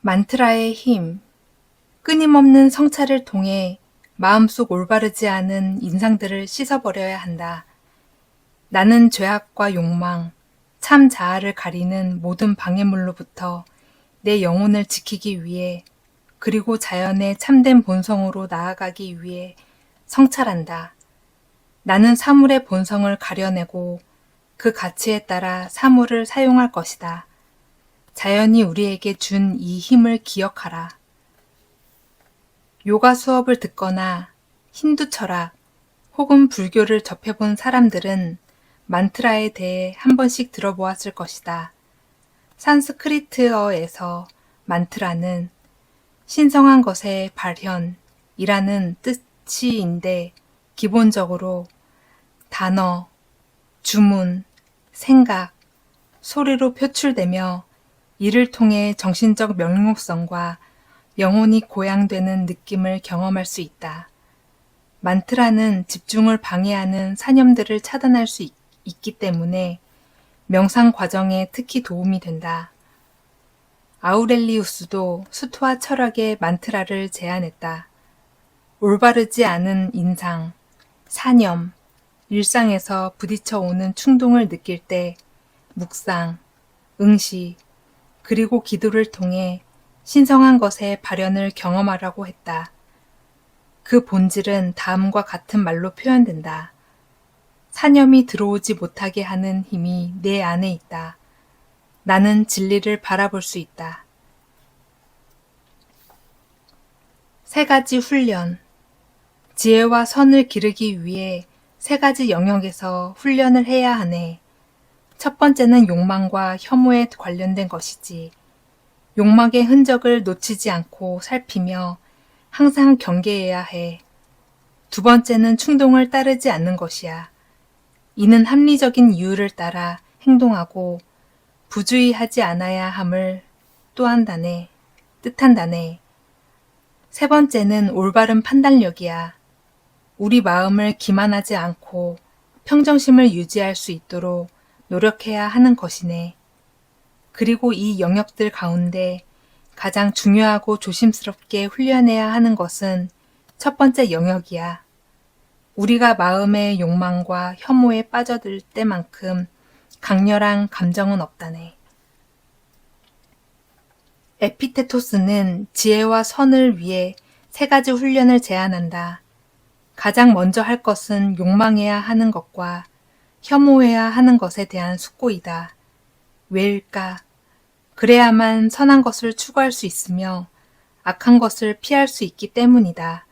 만트라의 힘, 끊임없는 성찰을 통해 마음속 올바르지 않은 인상들을 씻어버려야 한다. 나는 죄악과 욕망, 참 자아를 가리는 모든 방해물로부터 내 영혼을 지키기 위해 그리고 자연의 참된 본성으로 나아가기 위해 성찰한다. 나는 사물의 본성을 가려내고 그 가치에 따라 사물을 사용할 것이다. 자연이 우리에게 준 이 힘을 기억하라. 요가 수업을 듣거나 힌두 철학 혹은 불교를 접해본 사람들은 만트라에 대해 한 번씩 들어보았을 것이다. 산스크리트어에서 만트라는 신성한 것의 발현이라는 뜻이인데 기본적으로 단어, 주문, 생각, 소리로 표출되며 이를 통해 정신적 명료성과 영혼이 고양되는 느낌을 경험할 수 있다. 만트라는 집중을 방해하는 사념들을 차단할 수 있기 때문에 명상 과정에 특히 도움이 된다. 아우렐리우스도 수트와 철학의 만트라를 제안했다. 올바르지 않은 인상, 사념, 일상에서 부딪혀 오는 충동을 느낄 때 묵상, 응시, 그리고 기도를 통해 신성한 것의 발현을 경험하라고 했다. 그 본질은 다음과 같은 말로 표현된다. 사념이 들어오지 못하게 하는 힘이 내 안에 있다. 나는 진리를 바라볼 수 있다. 3가지 훈련. 지혜와 선을 기르기 위해 3가지 영역에서 훈련을 해야 하네. 첫 번째는 욕망과 혐오에 관련된 것이지. 욕망의 흔적을 놓치지 않고 살피며 항상 경계해야 해. 2번째는 충동을 따르지 않는 것이야. 이는 합리적인 이유를 따라 행동하고 부주의하지 않아야 함을 뜻한다네. 3번째는 올바른 판단력이야. 우리 마음을 기만하지 않고 평정심을 유지할 수 있도록 노력해야 하는 것이네. 그리고 이 영역들 가운데 가장 중요하고 조심스럽게 훈련해야 하는 것은 첫 번째 영역이야. 우리가 마음의 욕망과 혐오에 빠져들 때만큼 강렬한 감정은 없다네. 에피테토스는 지혜와 선을 위해 3가지 훈련을 제안한다. 가장 먼저 할 것은 욕망해야 하는 것과 혐오해야 하는 것에 대한 숙고이다. 왜일까? 그래야만 선한 것을 추구할 수 있으며 악한 것을 피할 수 있기 때문이다.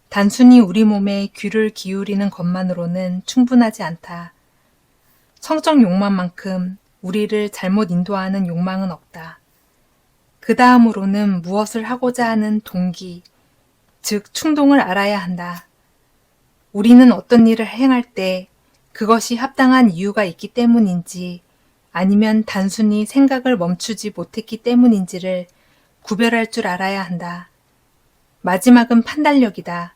단순히 우리 몸에 귀를 기울이는 것만으로는 충분하지 않다. 성적 욕망만큼 우리를 잘못 인도하는 욕망은 없다. 그 다음으로는 무엇을 하고자 하는 동기, 즉 충동을 알아야 한다. 우리는 어떤 일을 행할 때 그것이 합당한 이유가 있기 때문인지 아니면 단순히 생각을 멈추지 못했기 때문인지를 구별할 줄 알아야 한다. 마지막은 판단력이다.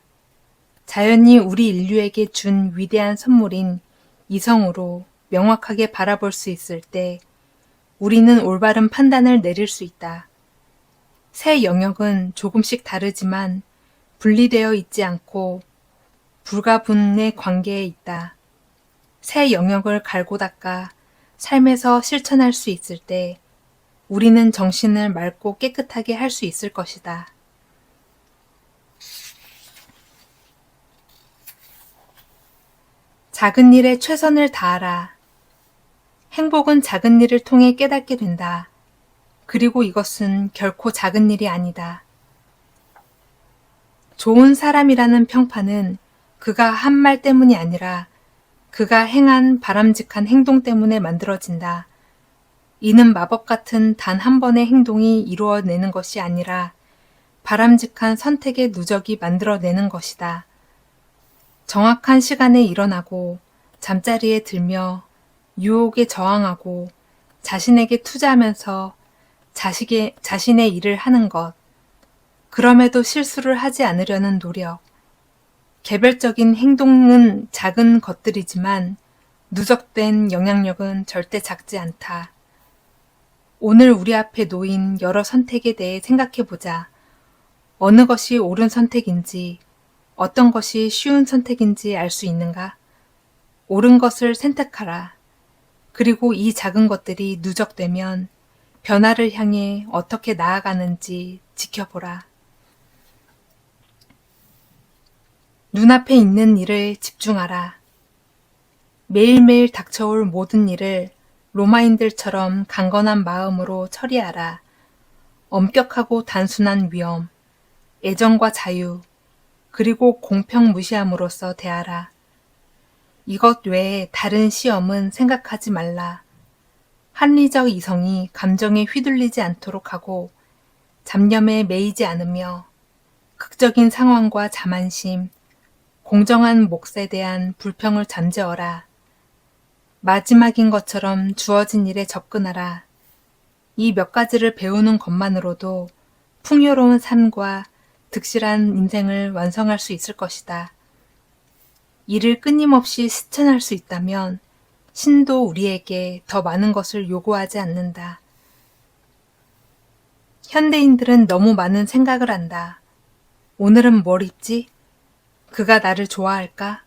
자연이 우리 인류에게 준 위대한 선물인 이성으로 명확하게 바라볼 수 있을 때 우리는 올바른 판단을 내릴 수 있다. 3 영역은 조금씩 다르지만 분리되어 있지 않고 불가분의 관계에 있다. 3 영역을 갈고 닦아 삶에서 실천할 수 있을 때 우리는 정신을 맑고 깨끗하게 할 수 있을 것이다. 작은 일에 최선을 다하라. 행복은 작은 일을 통해 깨닫게 된다. 그리고 이것은 결코 작은 일이 아니다. 좋은 사람이라는 평판은 그가 한 말 때문이 아니라 그가 행한 바람직한 행동 때문에 만들어진다. 이는 마법 같은 단 한 번의 행동이 이루어내는 것이 아니라 바람직한 선택의 누적이 만들어내는 것이다. 정확한 시간에 일어나고 잠자리에 들며 유혹에 저항하고 자신에게 투자하면서 자신의 일을 하는 것. 그럼에도 실수를 하지 않으려는 노력. 개별적인 행동은 작은 것들이지만 누적된 영향력은 절대 작지 않다. 오늘 우리 앞에 놓인 여러 선택에 대해 생각해 보자. 어느 것이 옳은 선택인지, 어떤 것이 쉬운 선택인지 알 수 있는가? 옳은 것을 선택하라. 그리고 이 작은 것들이 누적되면 변화를 향해 어떻게 나아가는지 지켜보라. 눈앞에 있는 일을 집중하라. 매일매일 닥쳐올 모든 일을 로마인들처럼 강건한 마음으로 처리하라. 엄격하고 단순한 위엄, 애정과 자유, 그리고 공평 무시함으로써 대하라. 이것 외에 다른 시험은 생각하지 말라. 합리적 이성이 감정에 휘둘리지 않도록 하고 잡념에 매이지 않으며 극적인 상황과 자만심, 공정한 몫에 대한 불평을 잠재워라. 마지막인 것처럼 주어진 일에 접근하라. 이 몇 가지를 배우는 것만으로도 풍요로운 삶과 득실한 인생을 완성할 수 있을 것이다. 이를 끊임없이 실천할 수 있다면 신도 우리에게 더 많은 것을 요구하지 않는다. 현대인들은 너무 많은 생각을 한다. 오늘은 뭘 입지? 그가 나를 좋아할까?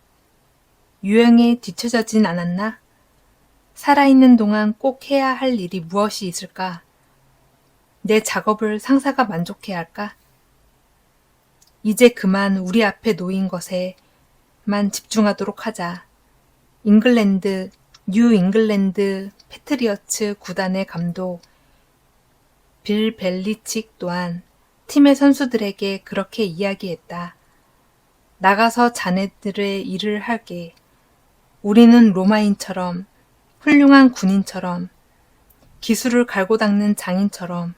유행에 뒤처지진 않았나? 살아있는 동안 꼭 해야 할 일이 무엇이 있을까? 내 작업을 상사가 만족해야 할까? 이제 그만 우리 앞에 놓인 것에만 집중하도록 하자. 뉴 잉글랜드 패트리어츠 구단의 감독 빌 벨리칙 또한 팀의 선수들에게 그렇게 이야기했다. 나가서 자네들의 일을 할게. 우리는 로마인처럼, 훌륭한 군인처럼, 기술을 갈고 닦는 장인처럼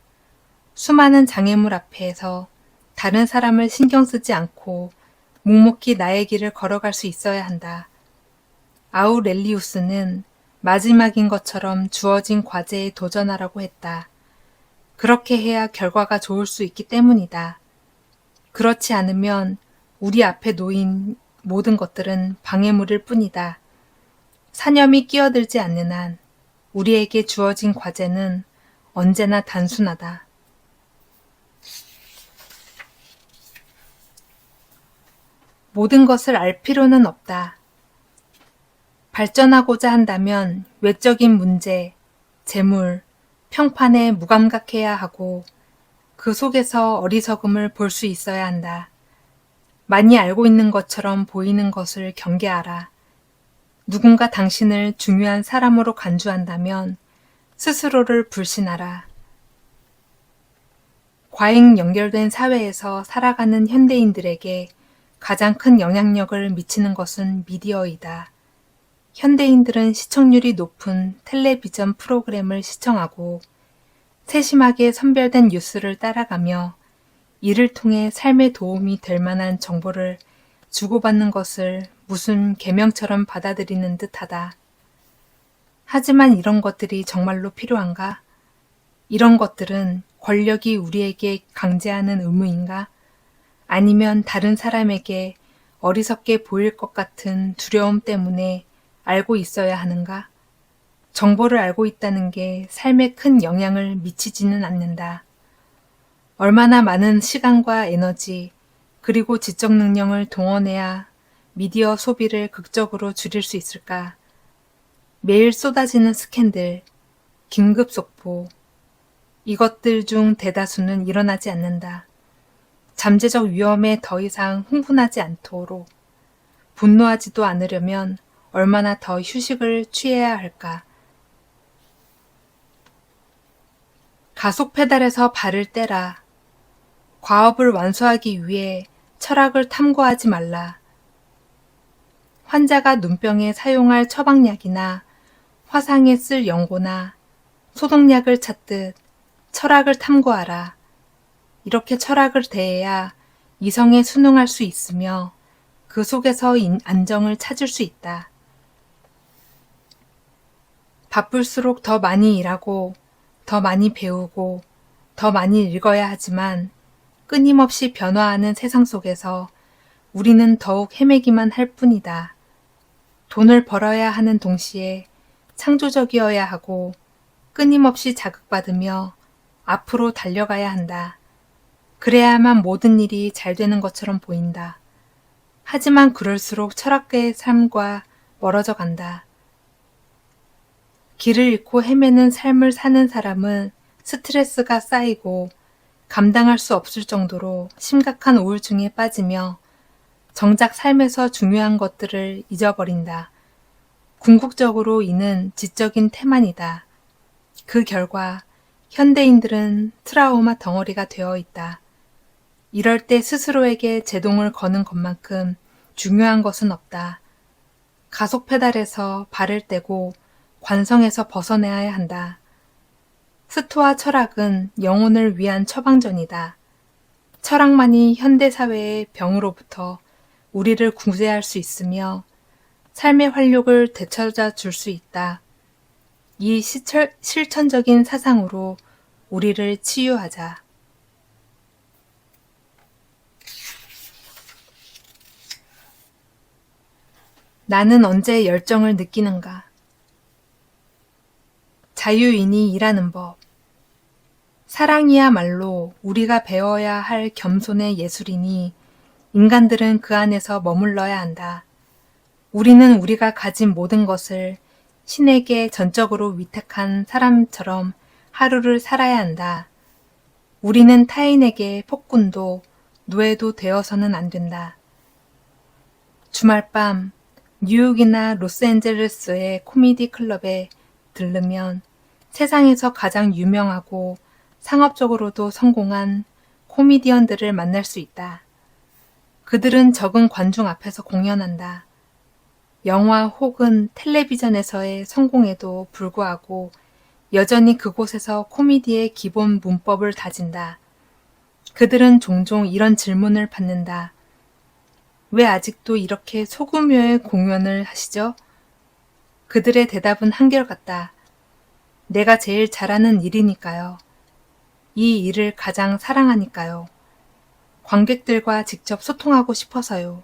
수많은 장애물 앞에서 다른 사람을 신경 쓰지 않고 묵묵히 나의 길을 걸어갈 수 있어야 한다. 아우렐리우스는 마지막인 것처럼 주어진 과제에 도전하라고 했다. 그렇게 해야 결과가 좋을 수 있기 때문이다. 그렇지 않으면 우리 앞에 놓인 모든 것들은 방해물일 뿐이다. 사념이 끼어들지 않는 한 우리에게 주어진 과제는 언제나 단순하다. 모든 것을 알 필요는 없다. 발전하고자 한다면 외적인 문제, 재물, 평판에 무감각해야 하고 그 속에서 어리석음을 볼 수 있어야 한다. 많이 알고 있는 것처럼 보이는 것을 경계하라. 누군가 당신을 중요한 사람으로 간주한다면 스스로를 불신하라. 과잉 연결된 사회에서 살아가는 현대인들에게 가장 큰 영향력을 미치는 것은 미디어이다. 현대인들은 시청률이 높은 텔레비전 프로그램을 시청하고 세심하게 선별된 뉴스를 따라가며 이를 통해 삶에 도움이 될 만한 정보를 주고받는 것을 무슨 계명처럼 받아들이는 듯하다. 하지만 이런 것들이 정말로 필요한가? 이런 것들은 권력이 우리에게 강제하는 의무인가? 아니면 다른 사람에게 어리석게 보일 것 같은 두려움 때문에 알고 있어야 하는가? 정보를 알고 있다는 게 삶에 큰 영향을 미치지는 않는다. 얼마나 많은 시간과 에너지, 그리고 지적 능력을 동원해야 미디어 소비를 극적으로 줄일 수 있을까? 매일 쏟아지는 스캔들, 긴급 속보, 이것들 중 대다수는 일어나지 않는다. 잠재적 위험에 더 이상 흥분하지 않도록 분노하지도 않으려면 얼마나 더 휴식을 취해야 할까? 가속 페달에서 발을 떼라. 과업을 완수하기 위해 철학을 탐구하지 말라. 환자가 눈병에 사용할 처방약이나 화상에 쓸 연고나 소독약을 찾듯 철학을 탐구하라. 이렇게 철학을 대해야 이성에 순응할 수 있으며 그 속에서 안정을 찾을 수 있다. 바쁠수록 더 많이 일하고 더 많이 배우고 더 많이 읽어야 하지만 끊임없이 변화하는 세상 속에서 우리는 더욱 헤매기만 할 뿐이다. 돈을 벌어야 하는 동시에 창조적이어야 하고 끊임없이 자극받으며 앞으로 달려가야 한다. 그래야만 모든 일이 잘 되는 것처럼 보인다. 하지만 그럴수록 철학계의 삶과 멀어져 간다. 길을 잃고 헤매는 삶을 사는 사람은 스트레스가 쌓이고 감당할 수 없을 정도로 심각한 우울증에 빠지며 정작 삶에서 중요한 것들을 잊어버린다. 궁극적으로 이는 지적인 태만이다. 그 결과 현대인들은 트라우마 덩어리가 되어 있다. 이럴 때 스스로에게 제동을 거는 것만큼 중요한 것은 없다. 가속 페달에서 발을 떼고 관성에서 벗어나야 한다. 스토아 철학은 영혼을 위한 처방전이다. 철학만이 현대사회의 병으로부터 우리를 구제할 수 있으며 삶의 활력을 되찾아 줄 수 있다. 이 실천적인 사상으로 우리를 치유하자. 나는 언제 열정을 느끼는가? 자유인이 일하는 법. 사랑이야말로 우리가 배워야 할 겸손의 예술이니 인간들은 그 안에서 머물러야 한다. 우리는 우리가 가진 모든 것을 신에게 전적으로 위탁한 사람처럼 하루를 살아야 한다. 우리는 타인에게 폭군도 노예도 되어서는 안 된다. 주말 밤 뉴욕이나 로스앤젤레스의 코미디 클럽에 들르면 세상에서 가장 유명하고 상업적으로도 성공한 코미디언들을 만날 수 있다. 그들은 적은 관중 앞에서 공연한다. 영화 혹은 텔레비전에서의 성공에도 불구하고 여전히 그곳에서 코미디의 기본 문법을 다진다. 그들은 종종 이런 질문을 받는다. 왜 아직도 이렇게 소규모의 공연을 하시죠? 그들의 대답은 한결같다. 내가 제일 잘하는 일이니까요. 이 일을 가장 사랑하니까요. 관객들과 직접 소통하고 싶어서요.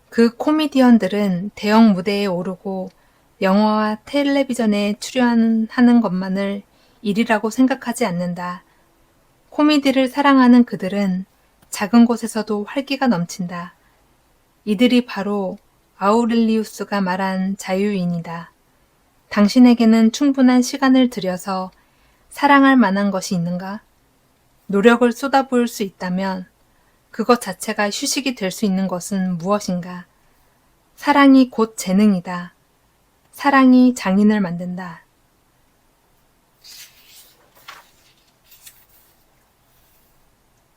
그 코미디언들은 대형 무대에 오르고 영화와 텔레비전에 출연하는 것만을 일이라고 생각하지 않는다. 코미디를 사랑하는 그들은 작은 곳에서도 활기가 넘친다. 이들이 바로 아우렐리우스가 말한 자유인이다. 당신에게는 충분한 시간을 들여서 사랑할 만한 것이 있는가? 노력을 쏟아부을 수 있다면 그것 자체가 휴식이 될 수 있는 것은 무엇인가? 사랑이 곧 재능이다. 사랑이 장인을 만든다.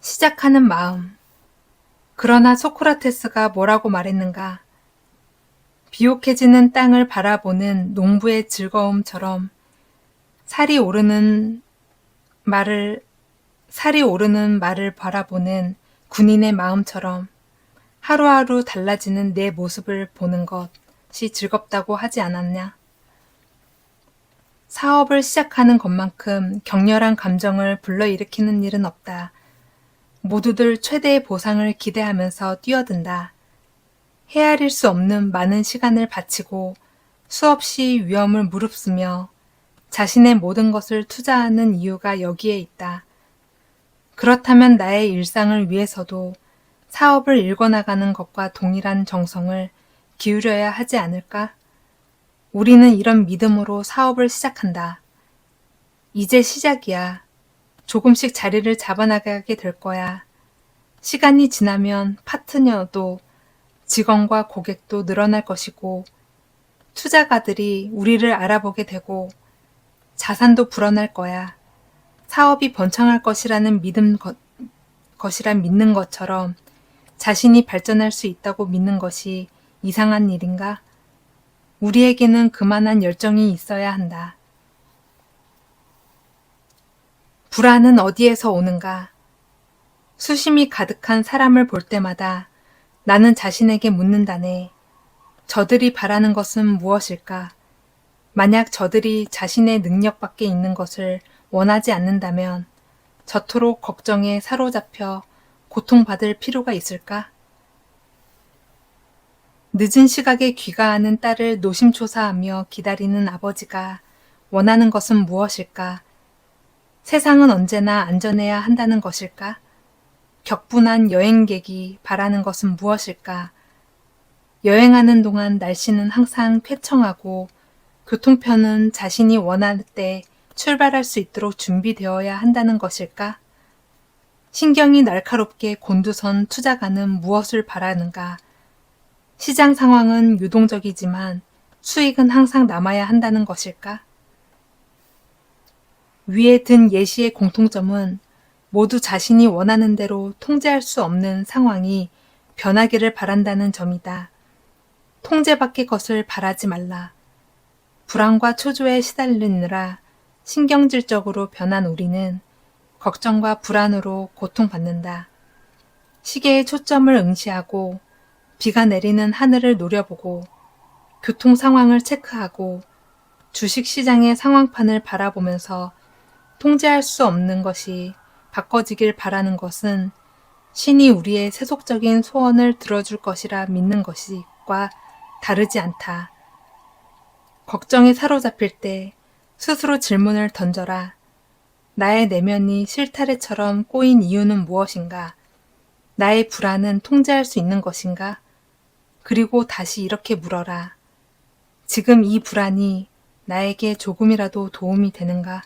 시작하는 마음. 그러나 소크라테스가 뭐라고 말했는가? 비옥해지는 땅을 바라보는 농부의 즐거움처럼 살이 오르는 말을 바라보는 군인의 마음처럼 하루하루 달라지는 내 모습을 보는 것이 즐겁다고 하지 않았냐? 사업을 시작하는 것만큼 격렬한 감정을 불러일으키는 일은 없다. 모두들 최대의 보상을 기대하면서 뛰어든다. 헤아릴 수 없는 많은 시간을 바치고 수없이 위험을 무릅쓰며 자신의 모든 것을 투자하는 이유가 여기에 있다. 그렇다면 나의 일상을 위해서도 사업을 일궈나가는 것과 동일한 정성을 기울여야 하지 않을까? 우리는 이런 믿음으로 사업을 시작한다. 이제 시작이야. 조금씩 자리를 잡아나가게 될 거야. 시간이 지나면 파트너도 직원과 고객도 늘어날 것이고 투자가들이 우리를 알아보게 되고 자산도 불어날 거야. 사업이 번창할 것이란 믿는 것처럼 자신이 발전할 수 있다고 믿는 것이 이상한 일인가? 우리에게는 그만한 열정이 있어야 한다. 불안은 어디에서 오는가? 수심이 가득한 사람을 볼 때마다 나는 자신에게 묻는다네. 저들이 바라는 것은 무엇일까? 만약 저들이 자신의 능력 밖에 있는 것을 원하지 않는다면 저토록 걱정에 사로잡혀 고통받을 필요가 있을까? 늦은 시각에 귀가하는 딸을 노심초사하며 기다리는 아버지가 원하는 것은 무엇일까? 세상은 언제나 안전해야 한다는 것일까? 격분한 여행객이 바라는 것은 무엇일까? 여행하는 동안 날씨는 항상 쾌청하고 교통편은 자신이 원할 때 출발할 수 있도록 준비되어야 한다는 것일까? 신경이 날카롭게 곤두선 투자가는 무엇을 바라는가? 시장 상황은 유동적이지만 수익은 항상 남아야 한다는 것일까? 위에 든 예시의 공통점은 모두 자신이 원하는 대로 통제할 수 없는 상황이 변하기를 바란다는 점이다. 통제 밖의 것을 바라지 말라. 불안과 초조에 시달리느라 신경질적으로 변한 우리는 걱정과 불안으로 고통받는다. 시계의 초점을 응시하고 비가 내리는 하늘을 노려보고 교통 상황을 체크하고 주식 시장의 상황판을 바라보면서 통제할 수 없는 것이 바꿔지길 바라는 것은 신이 우리의 세속적인 소원을 들어줄 것이라 믿는 것과 다르지 않다. 걱정에 사로잡힐 때 스스로 질문을 던져라. 나의 내면이 실타래처럼 꼬인 이유는 무엇인가? 나의 불안은 통제할 수 있는 것인가? 그리고 다시 이렇게 물어라. 지금 이 불안이 나에게 조금이라도 도움이 되는가?